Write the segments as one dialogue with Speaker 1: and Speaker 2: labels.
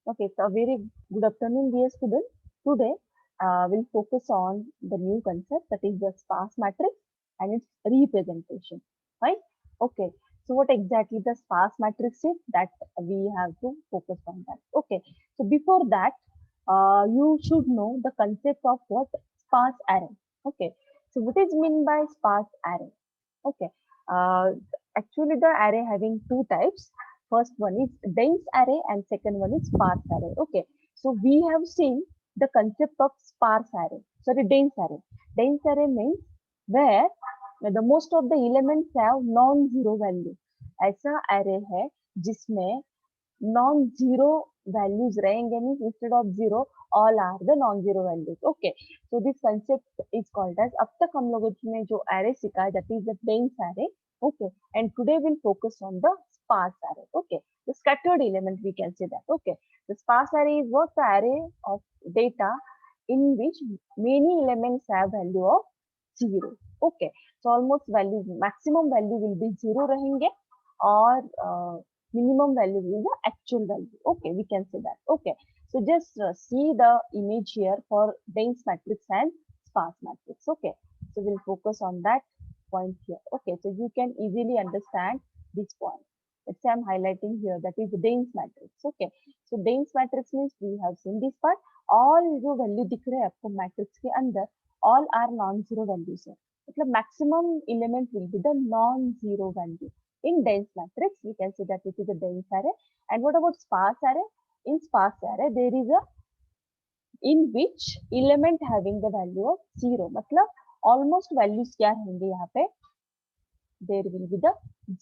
Speaker 1: Okay, so a very good afternoon, dear student. Today, we'll focus on the new concept that is the sparse matrix and its representation. Right? Okay. So, what exactly the sparse matrix is? That we have to focus on that. Okay. So, before that, you should know the concept of what sparse array. Okay. So, what is mean by sparse array? Okay. Uh, Actually, the array having two types. First one is dense array and second one is sparse array. Okay. So we have seen the concept of sparse array. Sorry, dense array. Dense array means where the most of the elements have non-zero value. ऐसा array है जिसमें non zero values रहेंगे means instead of zero all are the non zero values okay so this concept is called as अब तक हम लोगों ने जो एरे सीखा है that is the dense array okay and today we'll focus on the sparse array okay the scattered element we can say that okay the sparse array is what the array of data in which many elements have value of zero okay so almost value maximum value will be zero rahenge or minimum value is the actual value. Okay, we can say that. Okay, so just see the image here for dense matrix and sparse matrix. Okay, so we'll focus on that point here. Okay, so you can easily understand this point. Let's say I'm highlighting here that is the dense matrix. Okay, so dense matrix means we have seen this part. All जो value दिख रहे हैं आपको matrix के अंदर all are non-zero values है. मतलब maximum element will be the non-zero value. In dense matrix, we can say that it is a dense array. And what about sparse array? In sparse array, there is a in which element having the value of zero. मतलब almost values क्या रहेंगे यहाँ पे? There will be the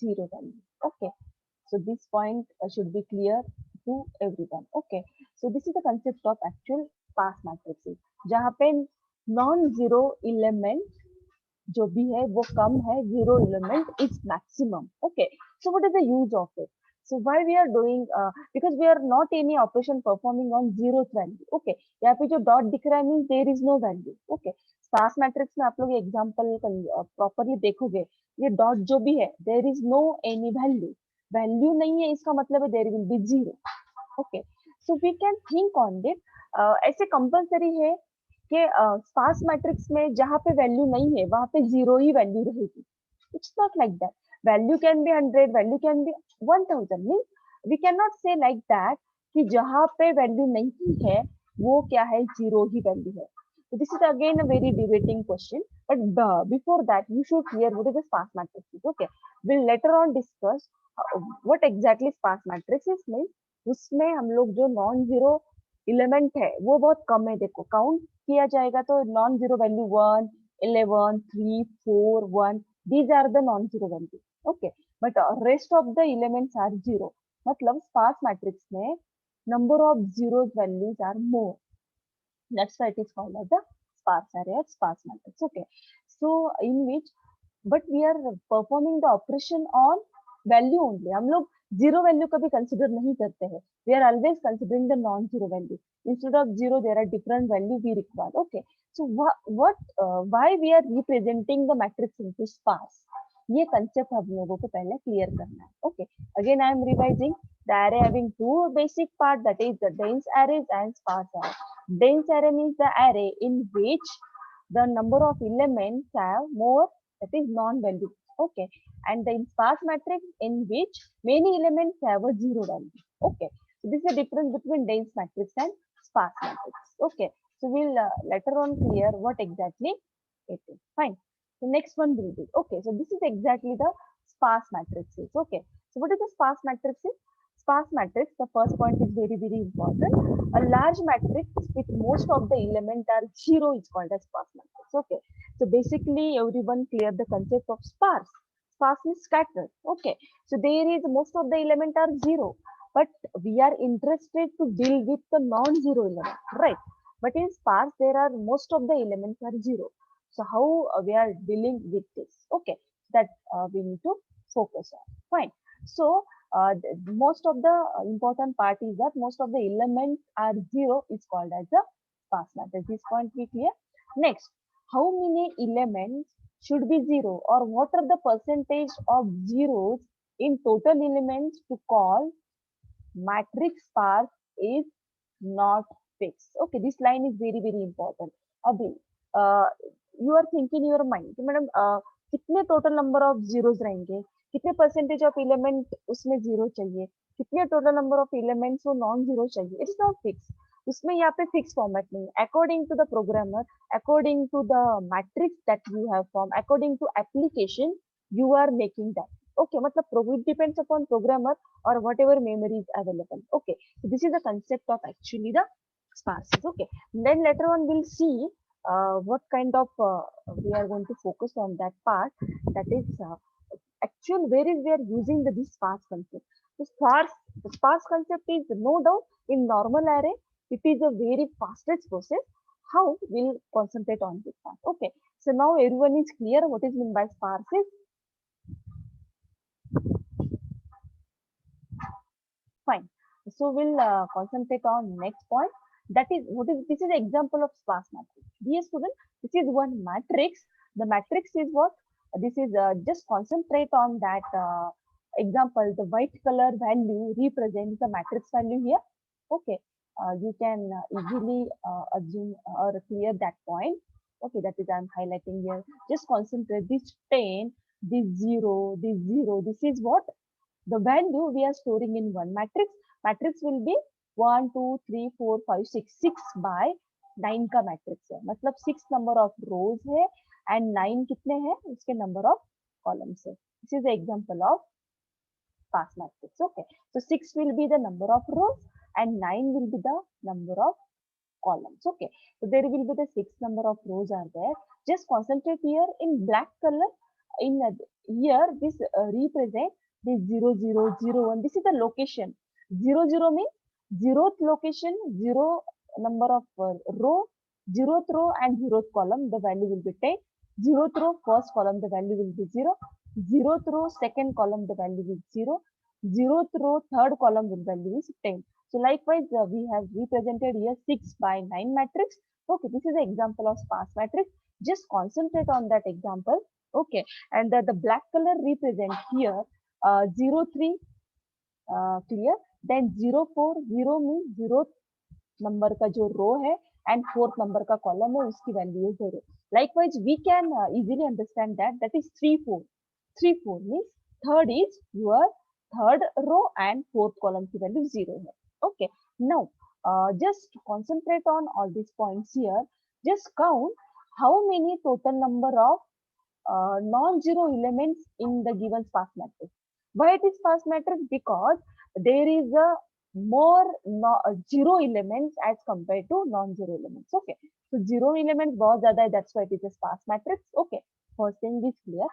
Speaker 1: zero value. Okay. So this point should be clear to everyone. Okay. So this is the concept of actual sparse matrices. जहाँ पे non-zero element जो भी है वो कम है zero element is maximum okay so what is the use of it so why we are doing because we are not any operation performing on zeroth value okay यहाँ पे जो dot दिख रहा है means there is no value okay sparse matrix में आप लोग example properly देखोगे ये डॉट जो भी है there is no any value value नहीं है इसका मतलब है there will be zero okay so we can think on it ऐसे कंपलसरी है कि स्पार्स मैट्रिक्स में जहां पे वैल्यू नहीं है वहां पे जीरो ही वैल्यू रहेगी it's not like that value can be 100 value can be 1000 means we can not say like that कि जहां पे वैल्यू नहीं है वो क्या है जीरो ही वैल्यू है so this is again a very debating question but before that you should clear what is the sparse matrix is okay we'll later on discuss what exactly sparse matrix is means उसमें हम लोग जो non zero element है वो बहुत कम है देखो count किया जाएगा तो non zero value 1 11 3 4 1 these are the non zero value okay but rest of the elements are zero मतलब स्पार्स मैट्रिक्स में number of zeros values are more that's why it is called as the sparse array or sparse matrix okay so in which but we are performing the operation on value only हम लोग zero value कभी consider नहीं करते हैं we are always considering the non zero value instead of zero there are different value we require okay so why we are representing the matrix into sparse ये concept हम लोगों को पहले clear करना है okay again I am revising the array having two basic part that is the dense arrays and sparse array dense array means the array in which the number of elements have more that is non-value okay and the sparse matrix in which many elements have a zero value okay so this is the difference between dense matrix and sparse matrix okay so we'll later on clear what exactly it is fine the next one will be okay so this is exactly the sparse matrix is okay so what is the sparse matrix is sparse matrix the first point is very important a large matrix with most of the element are zero is called as sparse matrix okay so basically everyone clear the concept of sparse sparse means scattered okay so there is most of the element are zero but we are interested to deal with the non-zero element right but in sparse there are most of the elements are zero so how we are dealing with this okay that we need to focus on fine so most of the important part is that most of the elements are zero is called as a sparse matrix this point we clear next how many elements should be zero or what are the percentage of zeros in total elements to call matrix sparse is not fixed. Okay, this line is very very important. Abhi, uh, you are thinking in your mind कि madam कितने total number of zeros रहेंगे, कितने percentage of element उसमें zero चाहिए, कितने total number of elements वो non zero चाहिए. It is not fix. उसमें यहाँ पे फिक्स फॉर्मेट नहीं है. According to the programmer, according to the matrix that you have form, according to application, you are making that. Okay, मतलब it depends upon programmer or whatever memory is available. Okay, so this is the concept of actually the sparses. Okay, then later on we'll see what kind of we are going to focus on that part. That is actual where is we are using this sparse concept. The sparse concept is no doubt in normal array. It is a very fastest process. How we'll concentrate on this part. Okay, so now everyone is clear what is meant by sparses. Fine. So we'll concentrate on next point. That is what is this is an example of sparse matrix. Dear student, this is one matrix. The matrix is what? This is just concentrate on that example. The white color value represents the matrix value here. Okay. You can easily assume or clear that point. Okay, that is I'm highlighting here. Just concentrate this 10, this 0, this 0. This is what? The value we are storing in one matrix. Matrix will be 1 2 3 4 5 6 6 by 9 का matrix है. मतलब 6 number of रोज है and 9 कितने हैं उसके number of columns है. This is the example of sparse matrix. Okay, so 6 will be the number of rows and 9 will be the number of columns. Okay, so there will be the 6 number of rows are there. Just concentrate here in black color. In here this represent this 0 0 0 1. This is the location. 0 0 means 0th location, 0 number of row, 0th row and 0th column, the value will be 10. 0th row first column, the value will be 0. 0th row second column, the value is 0. 0th row third column, the value is 10. So likewise, we have represented here 6 by 9 matrix. Okay, this is an example of sparse matrix. Just concentrate on that example. Okay, and the black color represent here 0 3 clear. Then 0 4 0 means 0th number का जो row है and 4th number का column है उसकी value है 0. Likewise, we can easily understand that is 3 4. 3 4 means third is your third row and 4th column की value 0 है. Okay, now just concentrate on all these points here. Just count how many total number of non-zero elements in the given sparse matrix. Why it is sparse matrix? Because there is a more zero elements as compared to non-zero elements. Okay, so zero elements बहुत ज़्यादा है, that's why it is a sparse matrix. Okay, first thing is clear.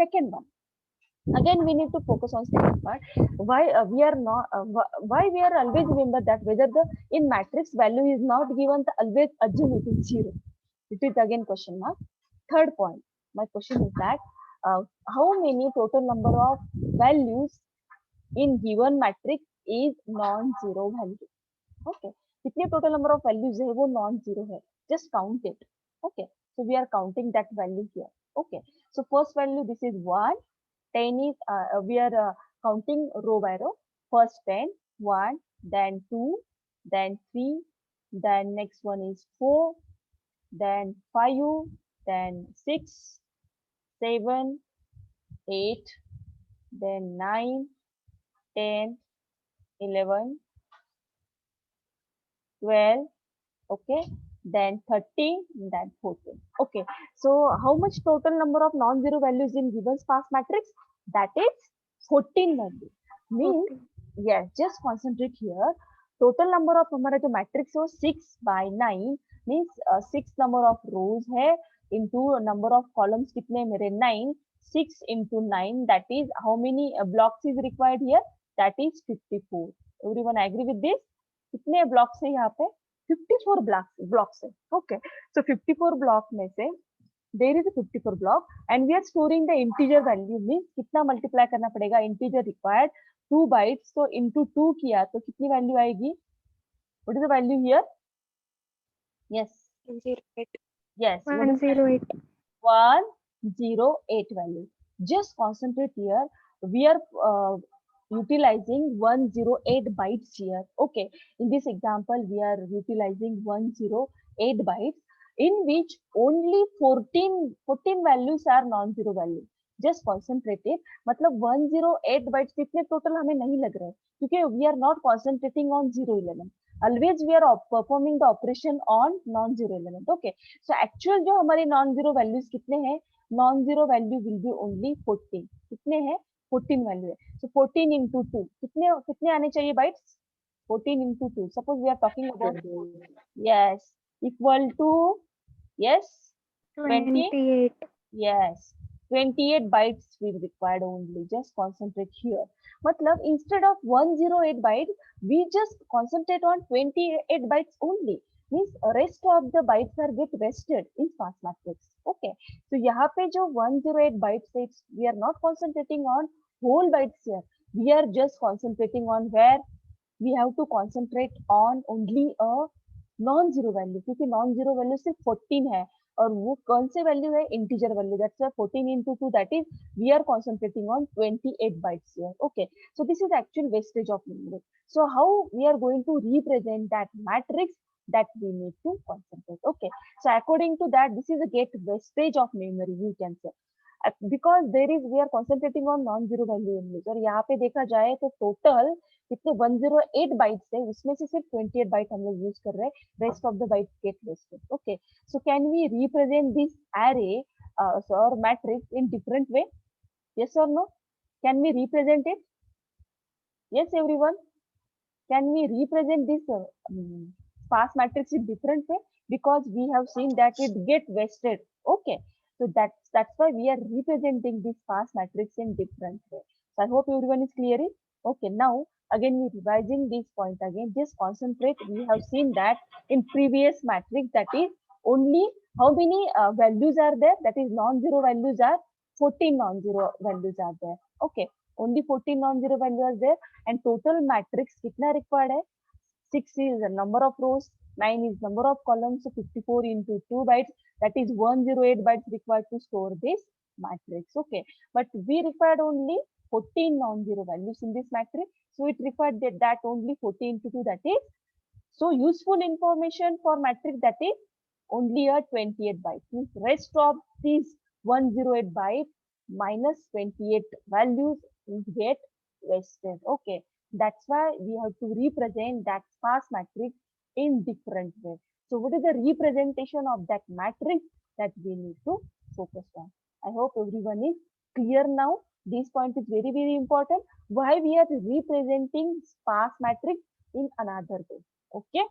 Speaker 1: Second one, again we need to focus on second part. Why we are not why we are always remember that whether the in matrix value is not given, the always assume it is zero. It is again question mark. Third point, my question is that how many total number of values in given matrix is non-zero value. Okay, कितने total number of values है वो non-zero है, just count it. Okay, so we are counting that value here. Okay, so first value this is 1. 10 is we are counting row by row. First 10, 1, then 2, then 3, then next one is 4, then 5, then 6, 7, 8, then 9, 10, 11, 12, okay, then 13, then 14. Okay, so how much total number of non-zero values in given sparse matrix? That is 14 values. Means, yes, just concentrate here. Total number of हमारा जो matrix है 6 by 9 means 6 number of rows है into number of columns कितने मेरे 9. 6 into 9, that is how many blocks is required here? That is 54. Everyone agree with this? कितने blocks है यहाँ पे? 54 blocks है. Okay, so 54 block में से there is a 54 block and we are storing the integer value. means कितना multiply करना पड़ेगा? Integer required 2 bytes, so into 2 किया तो कितनी value आएगी? What is the value here? Yes.
Speaker 2: 108.
Speaker 1: Yes.
Speaker 2: 108.
Speaker 1: 108 value. Just concentrate here. We are utilizing 108 bytes here. Okay, in this example we are utilizing 108 bytes, in which only 14 values are non-zero value. Just concentrate it, मतलब 108 bytes कितने total हमें नहीं लग रहे हैं, क्योंकि we are not concentrating on 0 element. Always we are performing the operation on non-zero element. Okay, so actual जो हमारे non-zero values कितने हैं, non-zero value will be only 14. कितने हैं, 14 वैल्यू है. So 14 into 2 कितने कितने आने चाहिए bytes, 14 into 2. Suppose we are talking about, yes, equal to, yes, 20,
Speaker 2: 28.
Speaker 1: yes, 28 bytes will required only. Just concentrate here. मतलब instead of 108 bytes, we just concentrate on 28 bytes only. Means rest of the bytes are get rested in sparse matrix. Okay. So यहाँ पे जो 108 bytes है, we are not concentrating on whole bytes here. We are just concentrating on where we have to concentrate on only a non zero value, क्योंकि non zero value सिर्फ 14 है, और वो कौन से वैल्यू है, integer value. That's why 14 into 2, that is we are concentrating on 28 bytes here. Okay, so this is actual wastage of memory. So how we are going to represent that matrix, that we need to concentrate. Okay, so according to that, this is a get wastage of memory, you can say. Because there is, we are concentrating on non zero value only. और यहाँ पे देखा जाए तो total कितने 108 bytes है, उसमें से सिर्फ 28 बाइट हम लोग यूज कर रहे हैं, rest of the bytes get wasted. Okay, so can we represent this array or matrix in different way? Yes or no? Can we represent it? Yes, everyone. Can we represent this sparse matrix in different way? Because we have seen that it get wasted. Okay, so that's why we are representing this sparse matrix in different way. So I hope everyone is clear it. Okay, now again we revising this point again. Just concentrate. We have seen that in previous matrix, that is only how many values are there, that is non-zero values are 14 non-zero values are there. Okay, only 14 non-zero values are there, and total matrix कितना required है, 6 is the number of rows, 9 is number of columns, so 54 into 2 bytes, that is 108 bytes required to store this matrix. Okay, but we required only 14 non-zero values in this matrix, so it required that only 14 into 2, that is so useful information for matrix, that is only a 28 bytes. Means rest of these 108 bytes minus 28 values will get wasted. Okay, that's why we have to represent that sparse matrix in different way. So what is the representation of that matrix that we need to focus on? I hope everyone is clear now. This point is very, very important. Why we are representing sparse matrix in another way. Okay.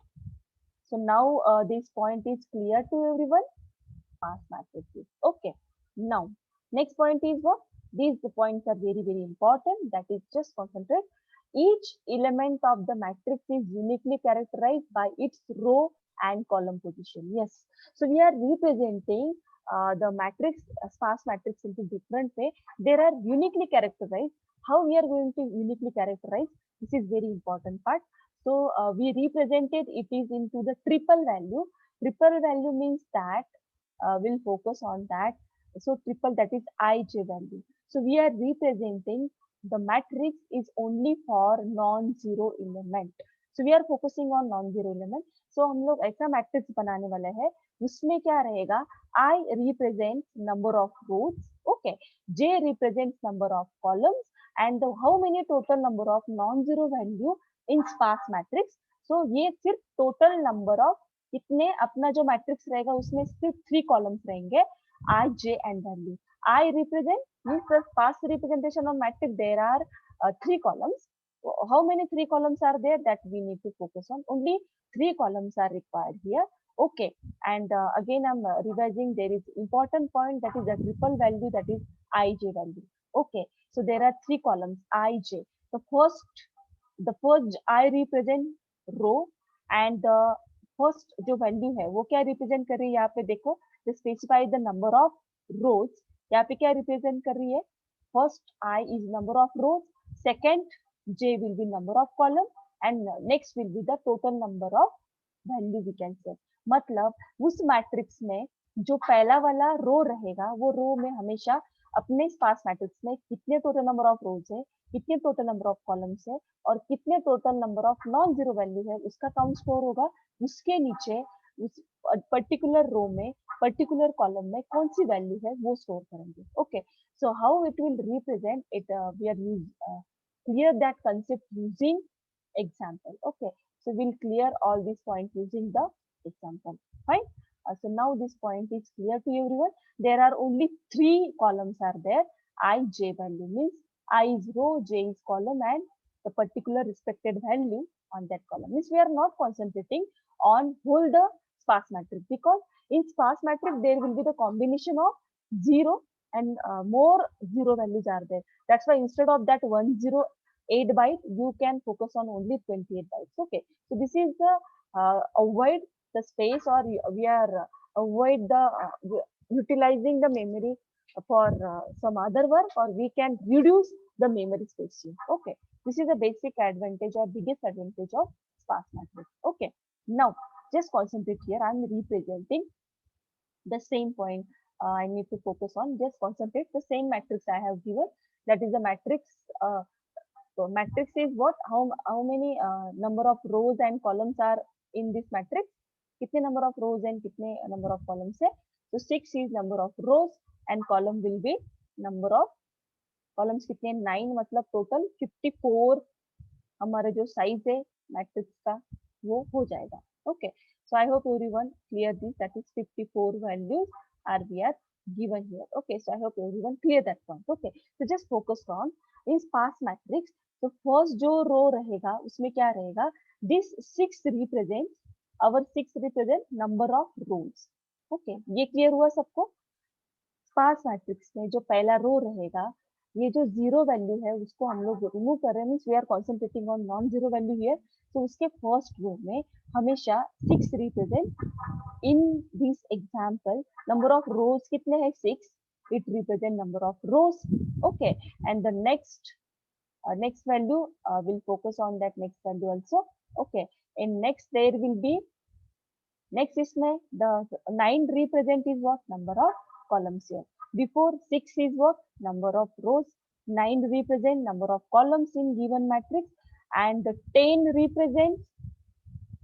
Speaker 1: So now this point is clear to everyone. Sparse matrices. Okay. Now next point is what? These points are very, very important. That is, just concentrate. Each element of the matrix is uniquely characterized by its row and column position. Yes. So we are representing the matrix, sparse matrix, into different way. There are uniquely characterized. How we are going to uniquely characterize? This is very important part. So we represented it is into the triple value. Triple value means that we'll focus on that. So triple, that is ij value. So we are representing the matrix is only for non-zero element. So we are focusing on non-zero element. So हम लोग ऐसा matrix बनाने वाले हैं, उसमें क्या रहेगा, I represents number of rows, okay, J represents number of columns, and how many total number of non-zero value in sparse matrix. So ये सिर्फ total number of कितने, अपना जो मैट्रिक्स रहेगा उसमें सिर्फ 3 कॉलम्स रहेंगे, I, J and value. I represent means the sparse representation of matrix, there are 3 columns. How many 3 columns are there, that we need to focus on. Only 3 columns are required here. Okay, and again I'm revising, there is important point, that is the triple value, that is ij value. Okay, so there are 3 columns ij. The first I represent row, and the first जो value है वो क्या represent कर रही है, यहाँ पे देखो, to specify the number of rows, यहाँ पे क्या represent कर रही है, first I is number of rows, second J will be number of column, and next will be the total number of value we can say. मतलब उस matrix में जो पहला वाला रो रहेगा, वो रो में हमेशा अपने स्पार्स मैट्रिक्स में कितने टोटल नंबर ऑफ रोज है, कितने टोटल नंबर ऑफ कॉलम्स है और कितने total number of non zero value है, उसका काउंट स्टोर होगा। उसके नीचे उस पर्टिकुलर रो में, पर्टिकुलर कॉलम में कौन सी वैल्यू है वो स्टोर करेंगे। Okay, so how it will represent it, we are clear that concept using example. Okay, so we'll clear all these points using the example. Fine. So now this point is clear to everyone. There are only three columns are there. I, J value means I is row, J is column, and the particular respected value on that column means we are not concentrating on whole the sparse matrix, because in sparse matrix there will be the combination of zero and more zero values are there. That's why instead of that 108 byte, you can focus on only 28 bytes. Okay, so this is the avoid the space, or we are avoid the utilizing the memory for some other work, or we can reduce the memory space. Okay, this is the basic advantage or biggest advantage of sparse matrix. Okay, now just concentrate here. I'm representing the same point. I need to focus on, just concentrate the same matrix I have given. That is the matrix. So matrix is what? How many number of rows and columns are in this matrix? कितने number of rows and कितने number of columns है? So 6 is number of rows and column will be number of columns कितने? 9, मतलब total 54 हमारा जो size है matrix का वो हो जाएगा। Okay, so I hope everyone clear this, that is 54 values are we are given here. Okay, so I hope everyone clear that point. Okay, so just focus on in sparse matrix. तो first जो रो रहेगा उसमें क्या रहेगा? This 6 represent our 6 represent number of rows. Okay, ये clear हुआ सबको? Sparse matrix में जो पहला रो रहेगा, ये जो जीरो वैल्यू है उसको हम लोग रिमूव कर रहे हैं, means we are concentrating on non zero value here. तो उसके फर्स्ट रो में हमेशा 6 represent in this example. Number of rows कितने हैं? 6, it represent number of rows. Okay, and the next value will focus on that next value also. Okay, in next there will be next इसमें the 9 represent is what? Number of columns here. Before 6 is what? Number of rows. 9 represent number of columns in given matrix, and the 10 represents,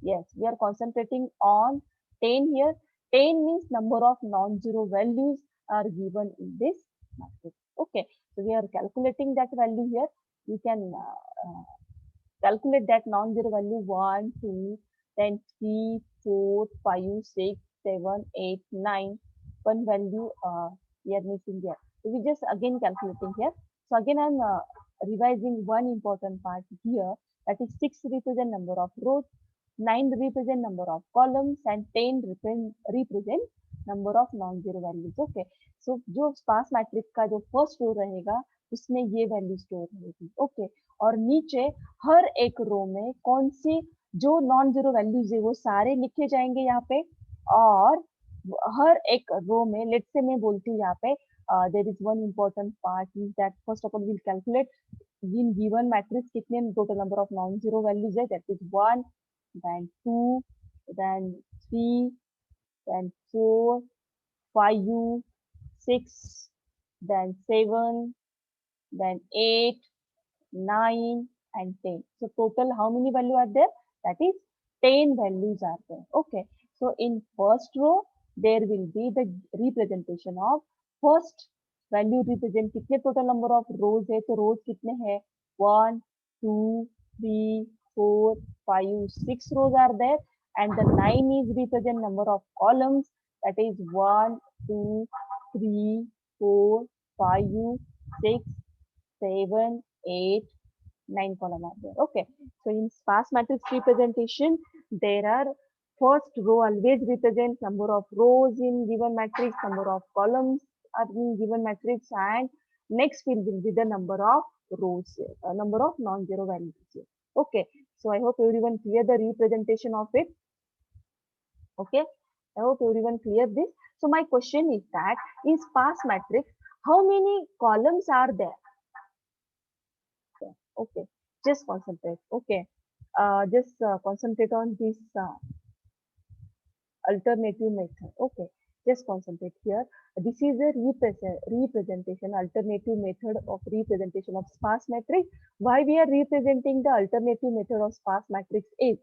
Speaker 1: yes, we are concentrating on 10 here. 10 means number of non-zero values are given in this matrix. Okay, so we are calculating that value here. You can calculate that non-zero value 1, 2, then 3, 4, 5, 6, 7, 8, 9. One value we are missing here. So we just again calculating here. So again I'm revising one important part here, that is 6 represent number of rows, 9 represent number of columns, and 10 represent number of non-zero values. Okay. So जो sparse matrix का जो first row रहेगा उसमें ये value store रहेगी। Okay, और नीचे हर एक रो में कौन सी जो नॉन जीरो वैल्यूज है वो सारे लिखे जाएंगे यहाँ पे, और हर एक रो में लेट्स से मैं बोलती हूँ यहाँ पे there is one important part is that first of all will calculate in given matrix कितने total number of non zero values है, that is 1, then 2, then 3, then 4, 5, 6, then 7, then 8, 9, and 10. So total how many value are there? That is 10 values are there. Okay. So in first row there will be the representation of first value represent कितने total number of rows है, तो rows कितने हैं? 1, 2, 3, 4, 5, 6 rows are there, and the 9 is represent number of columns, that is 1, 2, 3, 4, 5, 6, 7, 8, 9 column are there. Okay, so in sparse matrix representation there are first row always represents number of rows in given matrix, number of columns are in given matrix, and next field will be the number of rows, number of non-zero values here. Okay, so I hope everyone clear the representation of it. Okay, I hope everyone clear this. So my question is that in sparse matrix how many columns are there? Okay, just concentrate. Okay, just concentrate on this alternative method. Okay, Just concentrate here. This is a representation, alternative method of representation of sparse matrix. Why we are representing the alternative method of sparse matrix is,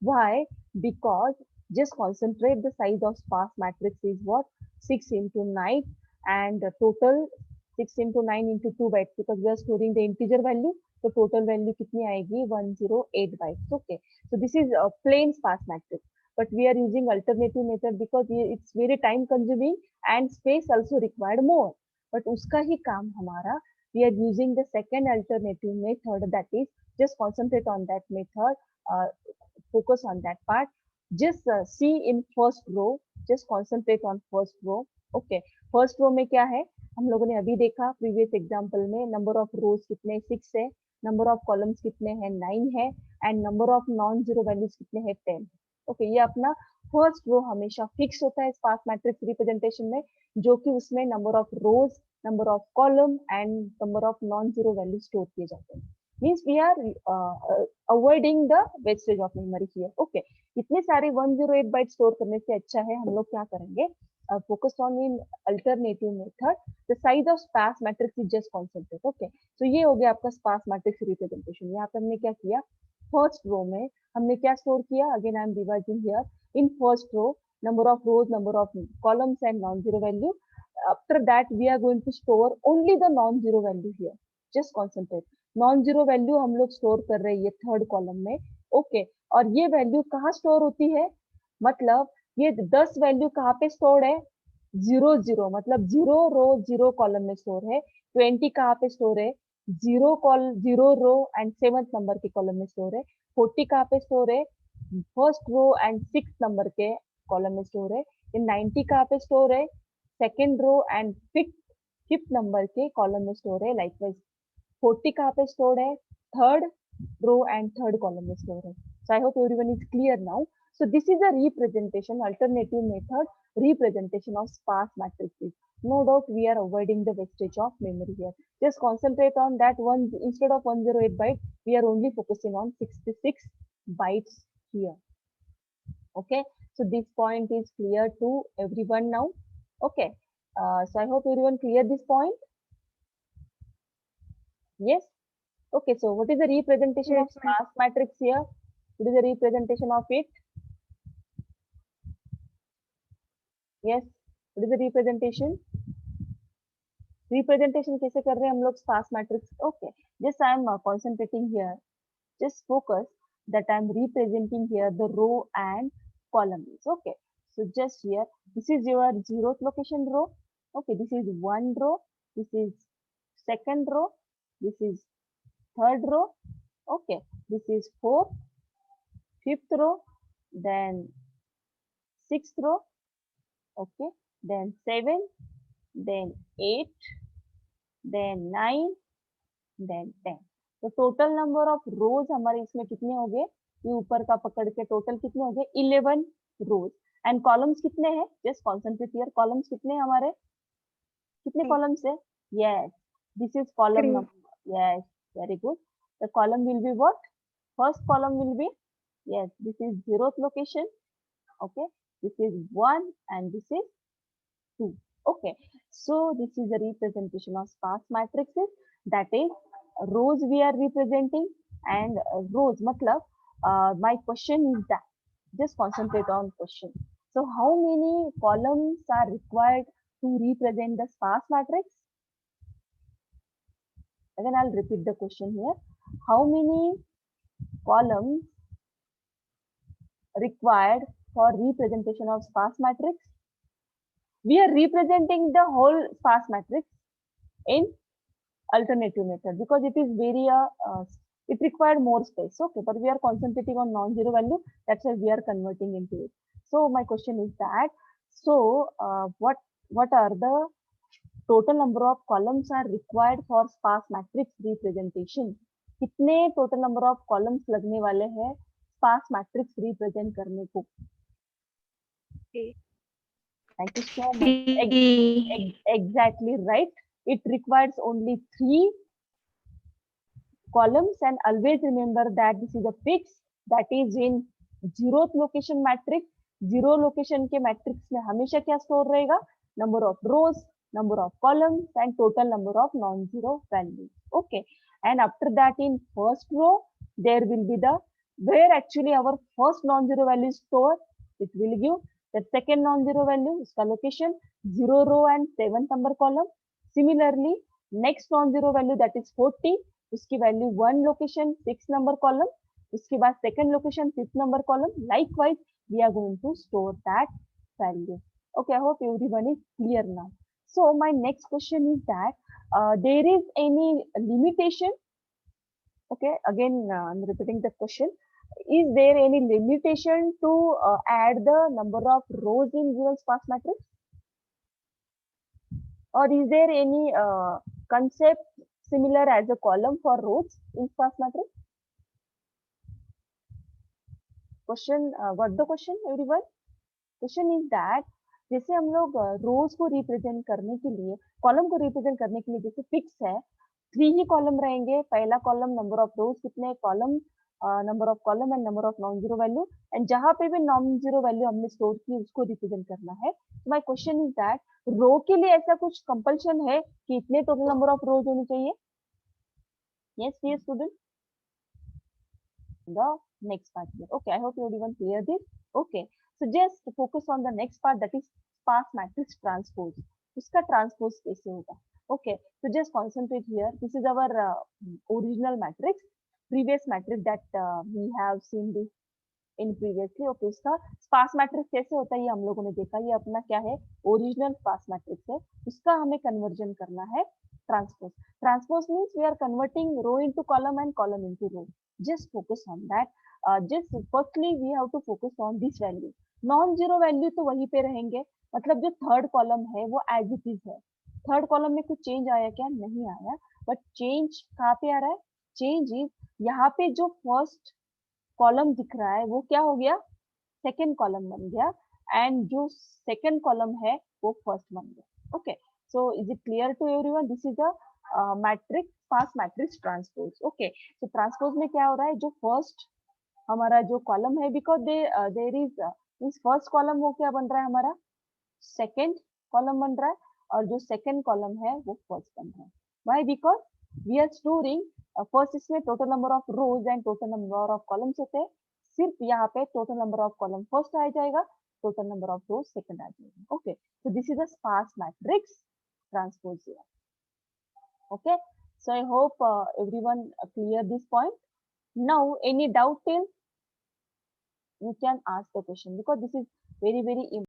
Speaker 1: why? Because just concentrate, the size of sparse matrix is what? 6 into 9, and the total 6 into 9 into 2 bytes, because we are storing the integer value. So total value kitni aayegi? 108 bytes. Okay. So this is a plain sparse matrix. But we are using alternative method because it's very time consuming and space also required more. But uska hi kaam hamara, we are using the second alternative method, that is just concentrate on that method. Uh, Focus on that part. Just see in first row, just concentrate on first row. Okay, first row में क्या है, हम लोगों ने अभी देखा previous example में, number of rows कितने 6 है, नंबर ऑफ कॉलम्स कितने हैं 9 है, and number of non zero values कितने हैं 10. ओके, ये अपना फर्स्ट रो हमेशा फिक्स होता है स्पार्स मैट्रिक्स रिप्रेजेंटेशन में, जो कि उसमें number of rose, number of column and number of non zero value store किए जाते हैं. Means we are avoiding the wastage of memory here. Okay, इतने सारे 108 बाइट स्टोर करने से अच्छा है हम लोग क्या करेंगे, focus on in alternative method. The size of sparse matrix is just concentrate. Okay, तो ये हो गया आपका स्पार्स मैट्रिक्स रिप्रेजेंटेशन. यहाँ पे हमने क्या किया, फर्स्ट रो में हमने क्या स्टोर किया, again I am revising here. In first row number of rows, number of columns and non-zero value. After that we are going to store only the non-zero value here. Just concentrate. Non zero value हम लोग store कर रहे हैं ये third column में. Okay, और ये value कहाँ स्टोर होती है, मतलब ये 10 वैल्यू कहाँ पे स्टोर है, 0 मतलब 0 रो 0 कॉलम में स्टोर है. 20 कहाँ पे स्टोर है, 0 रो एंड 7th नंबर के कॉलम में स्टोर है. 40 कहाँ पे स्टोर है, first row and 6th number के कॉलम में स्टोर है. 90 कहाँ पे स्टोर है, second row and fifth number के कॉलम में स्टोर है. लाइकवाइज 40 कहाँ पे स्टोर्ड है, third row and third column में स्टोर है. So I hope everyone is clear now. So this is a representation, alternative method representation of sparse matrices. No doubt we are avoiding the wastage of memory here. Just concentrate on that one. Instead of 108 bytes, we are only focusing on 66 bytes here. Okay, so this point is clear to everyone now. Okay, so I hope everyone clear this point. Yes. Okay, so what is the representation of sparse matrix here? What is the representation of it? Yes. What is the representation? Representation कैसे कर रहे हैं हम लोग sparse matrix? Okay. Just I am concentrating here. Just focus that I am representing here the row and columns. Okay. So just here, this is your 0th location row. Okay. This is one row. This is second row. This is third row. Okay, this is fourth, fifth row, then sixth row. Okay, then 7, then 8, then 9, then 10. तो total number of रोज हमारे इसमें कितने हो गए, ये ऊपर का पकड़ के टोटल कितने हो गए, 11 रोज. एंड कॉलम्स कितने हैं, जस्ट कॉन्सेंट्रेट हियर. कॉलम्स कितने हैं हमारे, कितने कॉलम्स है, yes, this is column number. Yes, very good. The column will be what? First column will be, yes, this is 0th location. Okay, this is 1 and this is 2. Okay, so this is the representation of sparse matrices. That is rows we are representing, and rows matlab my question is that, just concentrate on question. So how many columns are required to represent the sparse matrix? Again, I'll repeat the question here. How many columns required for representation of sparse matrix? We are representing the whole sparse matrix in alternative method because it is very it required more space. Okay, but we are concentrating on non-zero value. That's why we are converting into it. So my question is that, so what are the total number of columns are required for sparse matrix representation? कितने total number of columns लगने वाले हैं sparse matrix represent करने को? Thank you so much. Exactly right. It requires only 3 columns, and always remember that this is a fix, that is in 0th location matrix. Zero location के matrix में हमेशा क्या store रहेगा, number of rose, number of columns and total number of non-zero values. Okay, and after that in first row there will be the where actually our first non-zero value is stored. It will give the second non-zero value, uska location 0 row and 7th number column. Similarly, next non-zero value that is 40, uski value 1 location 6 number column. उसके बाद second location 5th number column. Likewise, we are going to store that value. Okay, I hope everyone is clear now. So my next question is that there is any limitation? Okay, again I'm repeating the question. Is there any limitation to add the number of rows in given sparse matrix? Or is there any concept similar as a column for rows in sparse matrix? Question, got the question everyone? Question is that जैसे हम लोग रोज को represent करने के लिए, column को represent करने के लिए जैसे फिक्स है 3 ही कॉलम रहेंगे, पहला कॉलम नंबर ऑफ रोज कितने, column number of column and number of non zero value, and जहां पे भी नॉन जीरो वैल्यू हमने स्टोर की उसको रिप्रेजेंट करना है. तो my question is that row के लिए ऐसा कुछ कंपल्शन है कि इतने टोटल नंबर ऑफ रोज होनी चाहिए? Yes dear student, the next part here. Okay, I hope everyone clear this. Okay, so just focus on the next part, that is sparse matrix transpose. उसका transpose कैसे होगा? Okay, so just concentrate here. This is our original matrix, previous matrix that we have seen this in previously. Okay, उसका sparse matrix कैसे होता है ये हम लोगों ने देखा. ये अपना क्या है, original sparse matrix है. उसका हमें conversion करना है transpose. Transpose means we are converting row into column and column into row. Just focus on that. Just firstly we have to focus on this value. Non zero value तो वहीं पे रहेंगे, मतलब जो थर्ड कॉलम है वो as it is है. Third column में कुछ चेंज आया क्या? नहीं आया. बट चेंज कहाँ पे आ रहा है? चेंज इज यहाँ पे जो फर्स्ट कॉलम दिख रहा है वो क्या हो गया, सेकेंड कॉलम बन गया, एंड जो सेकेंड कॉलम है वो फर्स्ट बन गया. Okay, so is it clear to everyone? This is a matrix, sparse matrix transpose. Okay, तो ट्रांसपोज में क्या हो रहा है, जो फर्स्ट हमारा जो कॉलम है, because there is means first column वो क्या बन रहा है हमारा, सेकेंड कॉलम बन रहा है, और जो सेकेंड कॉलम है वो फर्स्ट बन रहा है. Why? Because we are storing first, इसमें total number of rows and total number of columns होते हैं. सिर्फ यहाँ पे total number of column first आ जाएगा, total number of rows second आ जाएगा. Okay, so this is a sparse matrix transpose here. Okay, so I hope everyone clear this point. Now any doubt till you can ask the question, because this is very very important.